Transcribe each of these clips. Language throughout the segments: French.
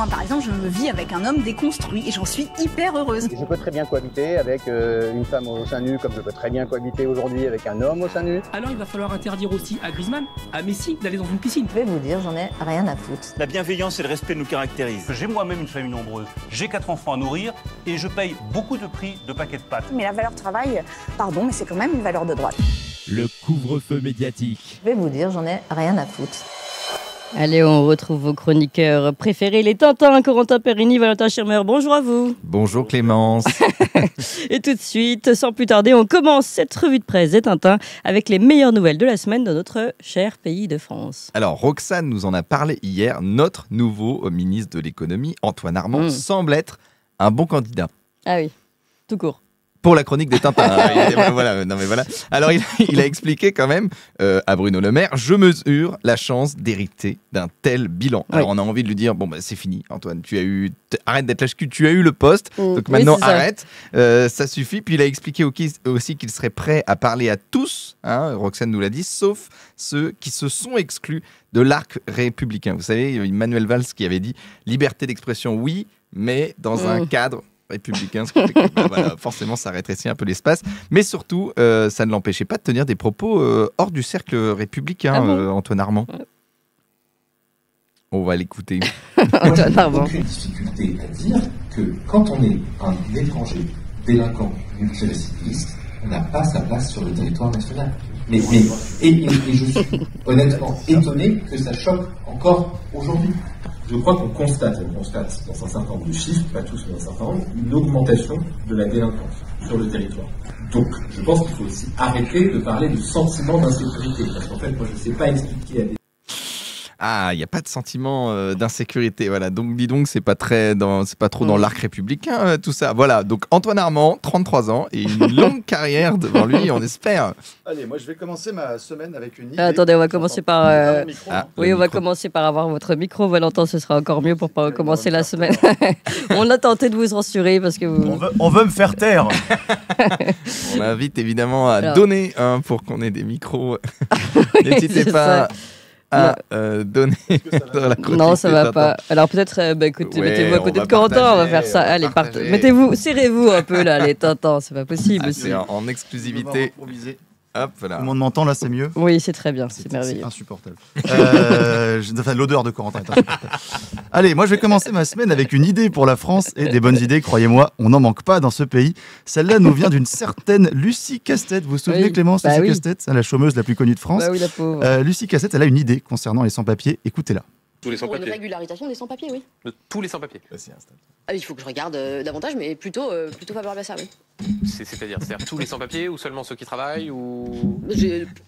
Moi, par exemple, je vis avec un homme déconstruit et j'en suis hyper heureuse. Je peux très bien cohabiter avec une femme au sein nu, comme je peux très bien cohabiter aujourd'hui avec un homme au sein nu. Alors il va falloir interdire aussi à Griezmann, à Messi, d'aller dans une piscine. Je vais vous dire, j'en ai rien à foutre. La bienveillance et le respect nous caractérisent. J'ai moi-même une famille nombreuse, j'ai 4 enfants à nourrir et je paye beaucoup de prix de paquets de pâtes. Mais la valeur travail, pardon, mais c'est quand même une valeur de droite. Le couvre-feu médiatique. Je vais vous dire, j'en ai rien à foutre. Allez, on retrouve vos chroniqueurs préférés, les Tintins, Corentin Perini, Valentin Schirmer. Bonjour à vous. Bonjour Clémence. Et tout de suite, sans plus tarder, on commence cette revue de presse des Tintins avec les meilleures nouvelles de la semaine dans notre cher pays de France. Alors, Roxane nous en a parlé hier. Notre nouveau ministre de l'économie, Antoine Armand, semble être un bon candidat. Ah oui, tout court. Pour la chronique des Tintins. Voilà, non mais voilà. Alors, il a expliqué quand même à Bruno Le Maire, je mesure la chance d'hériter d'un tel bilan. Alors, on a envie de lui dire, bon, bah, c'est fini, Antoine, arrête d'être lâche-cul, tu as eu le poste, donc maintenant arrête, ça suffit. Puis il a expliqué aussi qu'il serait prêt à parler à tous, hein, Roxane nous l'a dit, sauf ceux qui se sont exclus de l'arc républicain. Vous savez, Manuel Valls qui avait dit, liberté d'expression, oui, mais dans un cadre républicain, ce qui fait que, voilà, forcément ça rétrécit un peu l'espace, mais surtout ça ne l'empêchait pas de tenir des propos hors du cercle républicain, Antoine Armand. On va l'écouter. Antoine Armand. Aucune difficulté à dire que quand on est un étranger délinquant multirécidiviste, on n'a pas sa place sur le territoire national. Et je suis honnêtement étonné que ça choque encore aujourd'hui. Je crois qu'on constate dans un certain nombre de chiffres, pas tous, mais un certain nombre, une augmentation de la délinquance sur le territoire. Donc, je pense qu'il faut aussi arrêter de parler de sentiment d'insécurité, parce qu'en fait, moi, je ne sais pas expliquer à des... Ah, il n'y a pas de sentiment d'insécurité, voilà. Donc, dis donc, c'est pas trop dans l'arc républicain, tout ça. Voilà, donc Antoine Armand, 33 ans, et une longue carrière devant lui, on espère. Allez, moi je vais commencer ma semaine avec une idée. Attendez, on va commencer par... on va commencer par avoir votre micro, Valentin, ce sera encore mieux pour pas commencer la semaine. On a tenté de vous censurer parce que vous... On veut me faire taire. On invite évidemment à donner pour qu'on ait des micros. N'hésitez pas... donner dans la chronique. Non, ça va pas. Alors peut-être, écoutez, mettez-vous à côté de Corentin, on va faire ça. Allez, mettez-vous, serrez-vous un peu là, les Tintins, c'est pas possible. C'est en exclusivité. Hop, voilà. Tout le monde m'entend là, c'est mieux. Oui, c'est très bien, c'est merveilleux. C'est insupportable. L'odeur de Corentin est insupportable. Allez, moi je vais commencer ma semaine avec une idée pour la France et des bonnes idées, croyez-moi, on n'en manque pas dans ce pays. Celle-là nous vient d'une certaine Lucie Castet. Vous vous souvenez, Clémence, Lucie Castet, la chômeuse la plus connue de France. Oui, la pauvre. Lucie Castet, elle a une idée concernant les sans-papiers. Écoutez-la. Tous les sans-papiers. Pour une régularisation des sans-papiers, oui. Tous les sans-papiers. Il faut que je regarde davantage, mais plutôt favorable à ça, oui. C'est-à-dire tous les sans-papiers ou seulement ceux qui travaillent ou...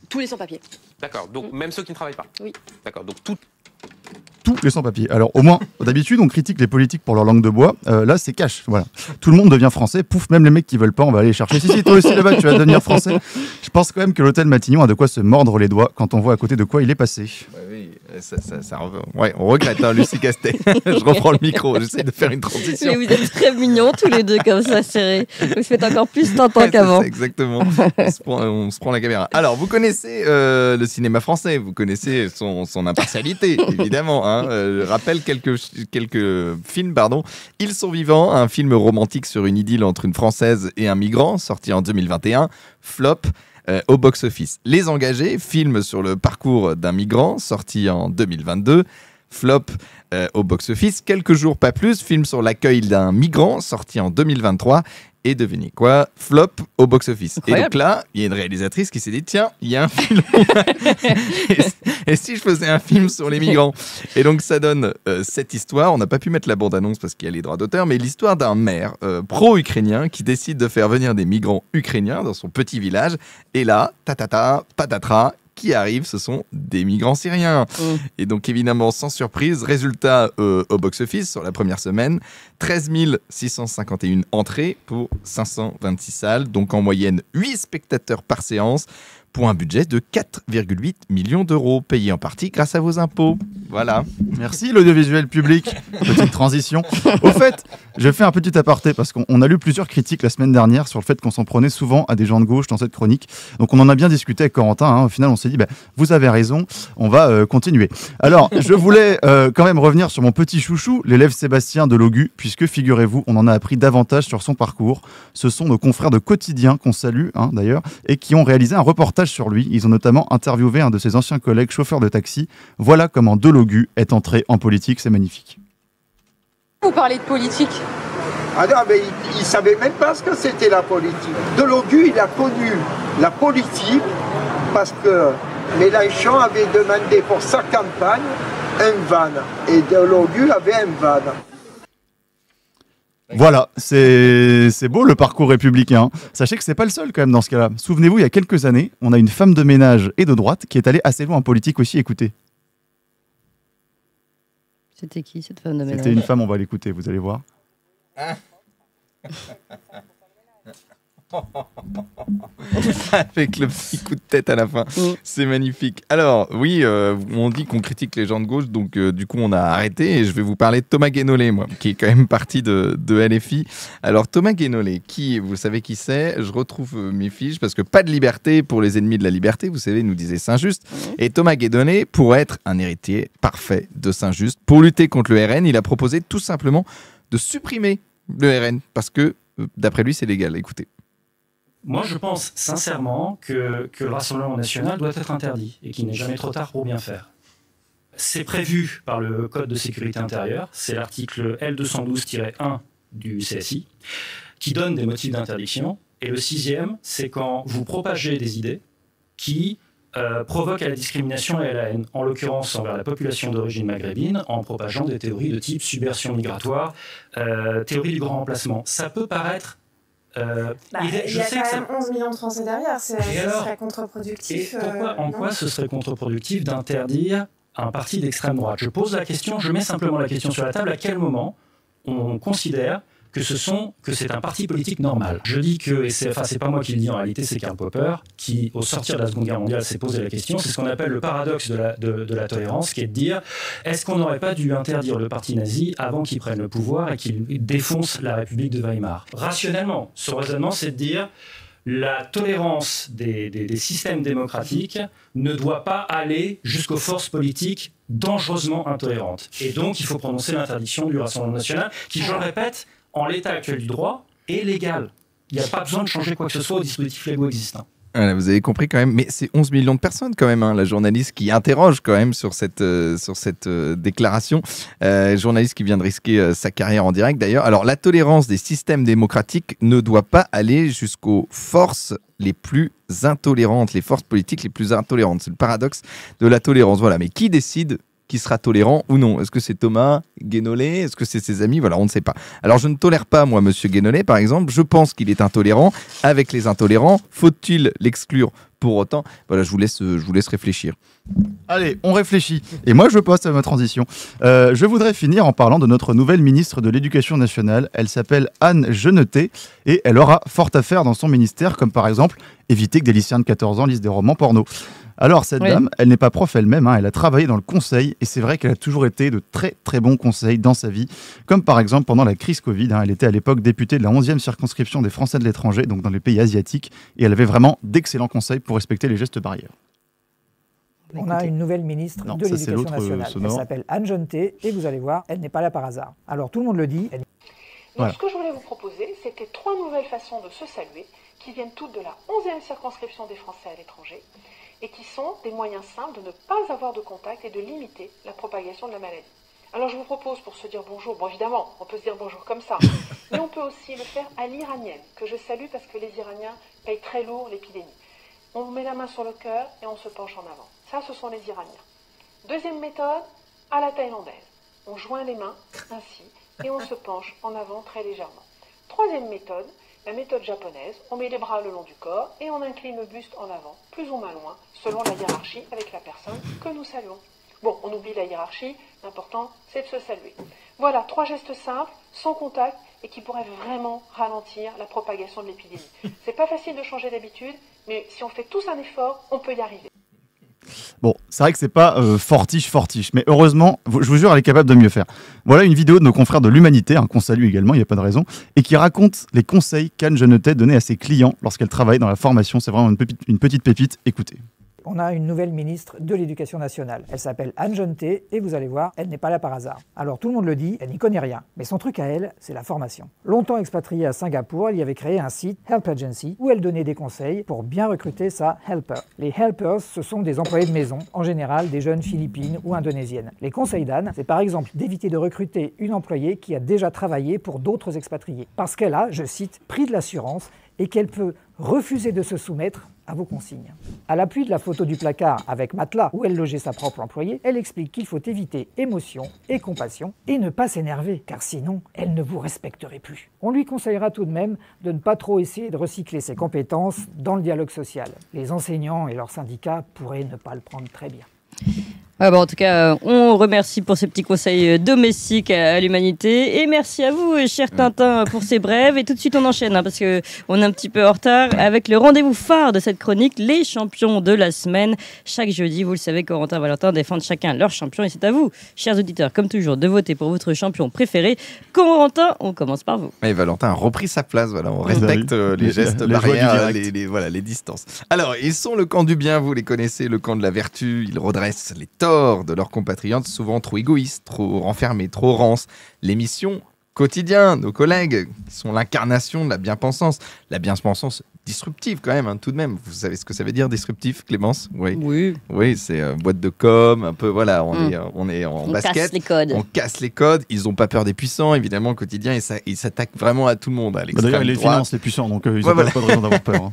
Tous les sans-papiers. D'accord, donc même ceux qui ne travaillent pas. Oui. D'accord, donc Tous les sans-papiers. Alors au moins, d'habitude, on critique les politiques pour leur langue de bois. Là, c'est cash. Voilà. Tout le monde devient français. Pouf, même les mecs qui veulent pas, on va aller chercher. Si, toi aussi là-bas, tu vas devenir français. Je pense quand même que l'hôtel Matignon a de quoi se mordre les doigts quand on voit à côté de quoi il est passé. Oui, on regrette, hein, Lucie Castet. Je reprends le micro, j'essaie de faire une transition. Mais vous êtes très mignons tous les deux comme ça, serrés. Vous faites encore plus Tintin qu'avant. Exactement. On se prend la caméra. Alors, vous connaissez le cinéma français, vous connaissez son impartialité, évidemment. Hein. Je rappelle quelques films, pardon. Ils sont vivants, un film romantique sur une idylle entre une Française et un migrant, sorti en 2021. Flop. Au box-office. Les Engagés, film sur le parcours d'un migrant, sorti en 2022. Flop au box-office. Quelques jours, pas plus, film sur l'accueil d'un migrant, sorti en 2023. Et devinez quoi, flop au box-office. Et donc là, il y a une réalisatrice qui s'est dit, tiens, il y a un film. et si je faisais un film sur les migrants? Et donc ça donne cette histoire. On n'a pas pu mettre la bande-annonce parce qu'il y a les droits d'auteur, mais l'histoire d'un maire pro-ukrainien qui décide de faire venir des migrants ukrainiens dans son petit village. Et là, patatras, qui arrivent, ce sont des migrants syriens. Et donc évidemment, sans surprise, résultat au box-office sur la première semaine, 13 651 entrées pour 526 salles, donc en moyenne 8 spectateurs par séance. pour un budget de 4,8 millions d'euros, payés en partie grâce à vos impôts. Voilà. Merci l'audiovisuel public. Petite transition. Au fait, je fais un petit aparté parce qu'on a lu plusieurs critiques la semaine dernière sur le fait qu'on s'en prenait souvent à des gens de gauche dans cette chronique. Donc on en a bien discuté avec Corentin. Hein. Au final, on s'est dit, vous avez raison, on va continuer. Alors, je voulais quand même revenir sur mon petit chouchou, l'élève Sébastien de Logu, puisque figurez-vous, on en a appris davantage sur son parcours. Ce sont nos confrères de Quotidien, qu'on salue d'ailleurs, et qui ont réalisé un reportage sur lui. Ils ont notamment interviewé un de ses anciens collègues chauffeurs de taxi. Voilà comment Delogu est entré en politique, c'est magnifique. Vous parlez de politique? Ah non, mais il ne savait même pas ce que c'était la politique. Delogu, il a connu la politique parce que Mélenchon avait demandé pour sa campagne un van. Et Delogu avait un van. Voilà, c'est beau le parcours républicain. Sachez que c'est pas le seul quand même dans ce cas-là. Souvenez-vous, il y a quelques années, on a une femme de ménage et de droite qui est allée assez loin en politique aussi. Écoutez. C'était qui cette femme de ménage? C'était une femme, on va l'écouter, vous allez voir. Avec le petit coup de tête à la fin. C'est magnifique. Alors, oui, on dit qu'on critique les gens de gauche, donc du coup, on a arrêté et je vais vous parler de Thomas Guénolé, moi, qui est quand même parti de LFI. Alors, Thomas Guénolé, vous savez qui c'est? Je retrouve mes fiches parce que pas de liberté pour les ennemis de la liberté, vous savez, nous disait Saint-Just. Et Thomas Guénolé, pour être un héritier parfait de Saint-Just, pour lutter contre le RN, il a proposé tout simplement de supprimer le RN parce que, d'après lui, c'est légal. Écoutez. Moi, je pense sincèrement que le Rassemblement national doit être interdit et qu'il n'est jamais trop tard pour bien faire. C'est prévu par le Code de sécurité intérieure, c'est l'article L212-1 du CSI, qui donne des motifs d'interdiction. Et le 6e, c'est quand vous propagez des idées qui provoquent à la discrimination et à la haine, en l'occurrence envers la population d'origine maghrébine, en propageant des théories de type subversion migratoire, théorie du grand remplacement. Ça peut paraître... il y a quand même 11 millions de Français derrière, ce serait contre-productif. En quoi ce serait contre-productif d'interdire un parti d'extrême droite? Je pose la question, je mets simplement la question sur la table, à quel moment on considère que c'est un parti politique normal? Je dis que, et c'est pas moi qui le dis en réalité, c'est Karl Popper, qui, au sortir de la Seconde Guerre mondiale, s'est posé la question, c'est ce qu'on appelle le paradoxe de la tolérance, qui est de dire, est-ce qu'on n'aurait pas dû interdire le parti nazi avant qu'il prenne le pouvoir et qu'il défonce la République de Weimar? Rationnellement, son raisonnement, c'est de dire, la tolérance des systèmes démocratiques ne doit pas aller jusqu'aux forces politiques dangereusement intolérantes. Et donc, il faut prononcer l'interdiction du Rassemblement national, qui, je le répète, en l'état actuel du droit, est légal. Il n'y a pas besoin de changer quoi que ce soit aux dispositifs légaux existants. Voilà, vous avez compris quand même, mais c'est 11 millions de personnes quand même, la journaliste qui interroge quand même sur cette déclaration, journaliste qui vient de risquer sa carrière en direct d'ailleurs. Alors la tolérance des systèmes démocratiques ne doit pas aller jusqu'aux forces les plus intolérantes, les forces politiques les plus intolérantes. C'est le paradoxe de la tolérance. Voilà, mais qui décide qui sera tolérant ou non? Est-ce que c'est Thomas Guénolé? Est-ce que c'est ses amis? Voilà, on ne sait pas. Alors je ne tolère pas, moi, monsieur Guénolé, par exemple. Je pense qu'il est intolérant avec les intolérants. Faut-il l'exclure pour autant? Voilà, je vous laisse réfléchir. Allez, on réfléchit. Et moi, je passe à ma transition. Je voudrais finir en parlant de notre nouvelle ministre de l'Éducation nationale. Elle s'appelle Anne Genetet et elle aura fort à faire dans son ministère, comme par exemple éviter que des lycéens de 14 ans lisent des romans porno. Alors, cette dame, elle n'est pas prof elle-même, elle a travaillé dans le conseil et c'est vrai qu'elle a toujours été de très très bons conseils dans sa vie, comme par exemple pendant la crise Covid. Elle était à l'époque députée de la 11e circonscription des Français de l'étranger, donc dans les pays asiatiques, et elle avait vraiment d'excellents conseils pour respecter les gestes barrières. On a une nouvelle ministre de l'Éducation nationale. Elle s'appelle Anne Genetet et vous allez voir, elle n'est pas là par hasard. Alors tout le monde le dit. Donc, ce que je voulais vous proposer, c'était 3 nouvelles façons de se saluer qui viennent toutes de la 11e circonscription des Français à l'étranger et qui sont des moyens simples de ne pas avoir de contact et de limiter la propagation de la maladie. Alors je vous propose pour se dire bonjour, bon évidemment, on peut se dire bonjour comme ça, mais on peut aussi le faire à l'iranienne, que je salue parce que les Iraniens payent très lourd l'épidémie. On met la main sur le cœur et on se penche en avant. Ça, ce sont les Iraniens. Deuxième méthode, à la thaïlandaise. On joint les mains, ainsi, et on se penche en avant très légèrement. Troisième méthode, la méthode japonaise, on met les bras le long du corps et on incline le buste en avant, plus ou moins loin, selon la hiérarchie avec la personne que nous saluons. Bon, on oublie la hiérarchie, l'important c'est de se saluer. Voilà, 3 gestes simples, sans contact, et qui pourraient vraiment ralentir la propagation de l'épidémie. C'est pas facile de changer d'habitude, Mais si on fait tous un effort, on peut y arriver. Bon, c'est vrai que c'est pas fortiche, mais heureusement, je vous jure, elle est capable de mieux faire. Voilà une vidéo de nos confrères de l'Humanité, qu'on salue également, il n'y a pas de raison, et qui raconte les conseils qu'Anne Genetet donnait à ses clients lorsqu'elle travaille dans la formation. C'est vraiment une petite pépite, écoutez. On a une nouvelle ministre de l'Éducation nationale. Elle s'appelle Anne Genetet et vous allez voir, elle n'est pas là par hasard. Alors tout le monde le dit, elle n'y connaît rien. Mais son truc à elle, c'est la formation. Longtemps expatriée à Singapour, elle y avait créé un site, Help Agency, où elle donnait des conseils pour bien recruter sa helper. Les helpers, ce sont des employés de maison, en général des jeunes philippines ou indonésiennes. Les conseils d'Anne, c'est par exemple d'éviter de recruter une employée qui a déjà travaillé pour d'autres expatriés. Parce qu'elle a, je cite, pris de l'assurance et qu'elle peut refuser de se soumettre à vos consignes. À l'appui de la photo du placard avec matelas où elle logeait sa propre employée, elle explique qu'il faut éviter émotion et compassion et ne pas s'énerver, car sinon, elle ne vous respecterait plus. On lui conseillera tout de même de ne pas trop essayer de recycler ses compétences dans le dialogue social. Les enseignants et leurs syndicats pourraient ne pas le prendre très bien. En tout cas, on remercie pour ces petits conseils domestiques à l'Humanité. Et merci à vous, cher Tintin, pour ces brèves. Et tout de suite, on enchaîne, parce qu'on est un petit peu en retard, avec le rendez-vous phare de cette chronique, les champions de la semaine. Chaque jeudi, vous le savez, Corentin et Valentin défendent chacun leur champion. Et c'est à vous, chers auditeurs, comme toujours, de voter pour votre champion préféré. Corentin, on commence par vous. Et Valentin a repris sa place. Voilà, on respecte les gestes barrières, les distances. Alors, ils sont le camp du bien, vous les connaissez, le camp de la vertu. Ils redressent les torts de leurs compatriotes, souvent trop égoïstes, trop renfermés, trop rances. L'émission Quotidien, nos collègues, qui sont l'incarnation de la bien-pensance. La bien-pensance disruptive quand même, tout de même. Vous savez ce que ça veut dire, disruptif, Clémence? Oui. Oui, c'est boîte de com, un peu, voilà, on est en basket. Casse les codes. On casse les codes. Ils n'ont pas peur des puissants, évidemment, Quotidien, et ils s'attaquent vraiment à tout le monde. D'ailleurs, ils les financent, les puissants, donc ils n'ont pas de raison d'avoir peur.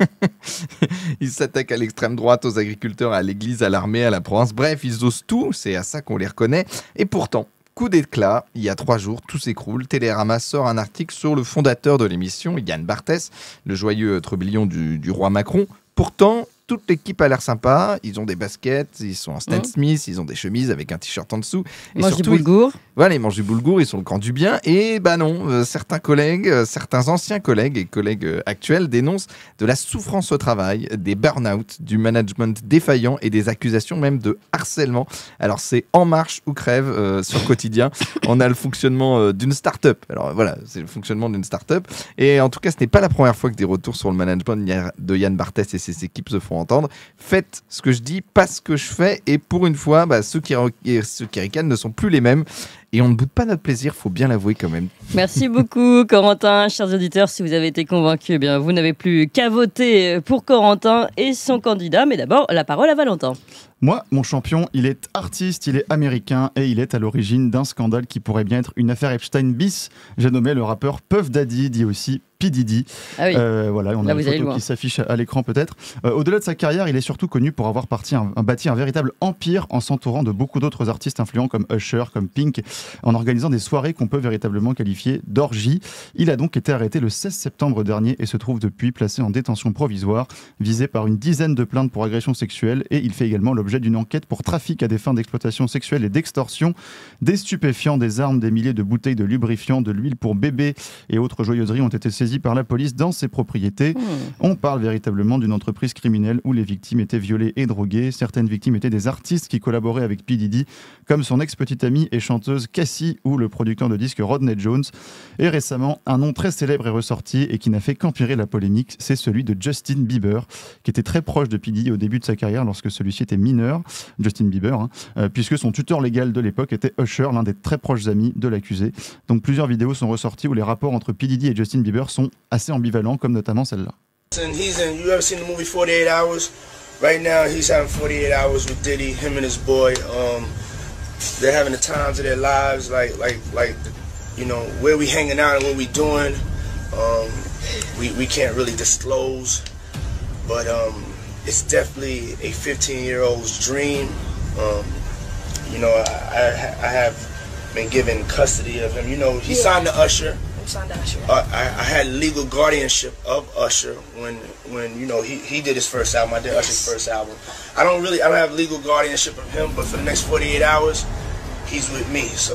Ils s'attaquent à l'extrême droite, aux agriculteurs, à l'église, à l'armée, à la province. Bref, ils osent tout, c'est à ça qu'on les reconnaît. Et pourtant, coup d'éclat, il y a 3 jours, tout s'écroule. Télérama sort un article sur le fondateur de l'émission, Yann Barthès, le joyeux trébillon du roi Macron. Pourtant, toute l'équipe a l'air sympa. Ils ont des baskets, ils sont en Stan Smith, ils ont des chemises avec un t-shirt en dessous. Ils mangent du boulgour. Voilà, ils mangent du boulgour, ils sont le camp du bien. Et non, certains collègues, certains anciens collègues et collègues actuels dénoncent de la souffrance au travail, des burn-out, du management défaillant et des accusations même de harcèlement. Alors c'est En Marche ou Crève sur Quotidien. On a le fonctionnement d'une start-up. Alors voilà, c'est le fonctionnement d'une start-up. Et en tout cas, ce n'est pas la première fois que des retours sur le management de Yann Barthès et ses équipes se font entendre. Faites ce que je dis, pas ce que je fais. Et pour une fois, ceux qui ricanent ne sont plus les mêmes. Et on ne boude pas notre plaisir, faut bien l'avouer quand même. Merci beaucoup, Corentin. Chers auditeurs, si vous avez été convaincus, vous n'avez plus qu'à voter pour Corentin et son candidat. Mais d'abord, la parole à Valentin. Moi, mon champion, il est artiste, il est américain et il est à l'origine d'un scandale qui pourrait bien être une affaire Epstein bis. J'ai nommé le rappeur Puff Daddy, dit aussi P. Diddy. Ah oui. Voilà, on a une photo qui s'affiche à l'écran peut-être. Au-delà de sa carrière, il est surtout connu pour avoir bâti un véritable empire en s'entourant de beaucoup d'autres artistes influents comme Usher, comme Pink, en organisant des soirées qu'on peut véritablement qualifier d'orgie. Il a donc été arrêté le 16 septembre dernier et se trouve depuis placé en détention provisoire, visé par une dizaine de plaintes pour agression sexuelle, et il fait également l'objet d'une enquête pour trafic à des fins d'exploitation sexuelle et d'extorsion, des stupéfiants, des armes, des milliers de bouteilles de lubrifiant, de l'huile pour bébé et autres joyeuseries ont été saisies par la police dans ses propriétés. On parle véritablement d'une entreprise criminelle où les victimes étaient violées et droguées. Certaines victimes étaient des artistes qui collaboraient avec P. Diddy, comme son ex-petite amie et chanteuse Cassie ou le producteur de disques Rodney Jones. Et récemment, un nom très célèbre est ressorti et qui n'a fait qu'empirer la polémique, c'est celui de Justin Bieber, qui était très proche de P. Diddy au début de sa carrière lorsque celui-ci était mineur, Justin Bieber, puisque son tuteur légal de l'époque était Usher, l'un des très proches amis de l'accusé. Donc plusieurs vidéos sont ressorties où les rapports entre P. Diddy et Justin Bieber sont assez ambivalents, comme notamment celle-là. You ever seen the movie 48 Hours? Right now he's having 48 hours with Diddy, him and his boy. They're having the times of their lives, like you know, where we hanging out and what we doing. We can't really disclose, but it's definitely a 15-year-old's dream. You know, I have been given custody of him. You know, he signed to Usher. I had legal guardianship of Usher when you know he did his first album. I did Usher's first album. I don't have legal guardianship of him, but for the next 48 hours, he's with me. So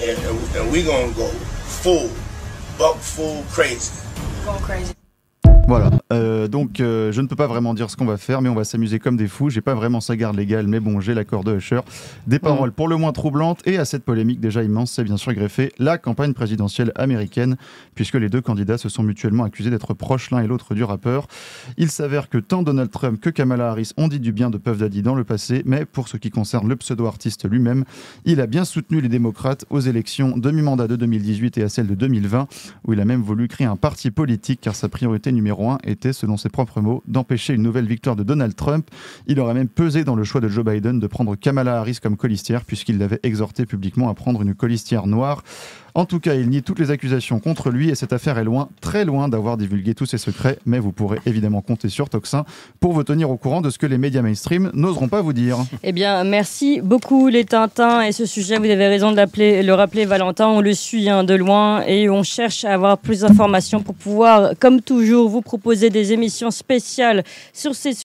and we gonna go full crazy. Going crazy. Voilà, Donc je ne peux pas vraiment dire ce qu'on va faire, mais on va s'amuser comme des fous. J'ai pas vraiment sa garde légale, mais bon, j'ai l'accord de Usher. Des paroles pour le moins troublantes, et à cette polémique déjà immense, c'est bien sûr greffé la campagne présidentielle américaine, puisque les deux candidats se sont mutuellement accusés d'être proches l'un et l'autre du rappeur. Il s'avère que tant Donald Trump que Kamala Harris ont dit du bien de Puff Daddy dans le passé, mais pour ce qui concerne le pseudo-artiste lui-même, il a bien soutenu les démocrates aux élections demi-mandat de 2018 et à celle de 2020, où il a même voulu créer un parti politique, car sa priorité numéro 1 était, selon ses propres mots, d'empêcher une nouvelle victoire de Donald Trump. Il aurait même pesé dans le choix de Joe Biden de prendre Kamala Harris comme colistière, puisqu'il l'avait exhorté publiquement à prendre une colistière noire. En tout cas, il nie toutes les accusations contre lui, et cette affaire est loin, très loin d'avoir divulgué tous ses secrets, mais vous pourrez évidemment compter sur Toxin pour vous tenir au courant de ce que les médias mainstream n'oseront pas vous dire. Eh bien, merci beaucoup les Tintins, et ce sujet, vous avez raison de le rappeler, Valentin, on le suit de loin et on cherche à avoir plus d'informations pour pouvoir, comme toujours, vous proposer des émissions spéciales sur ces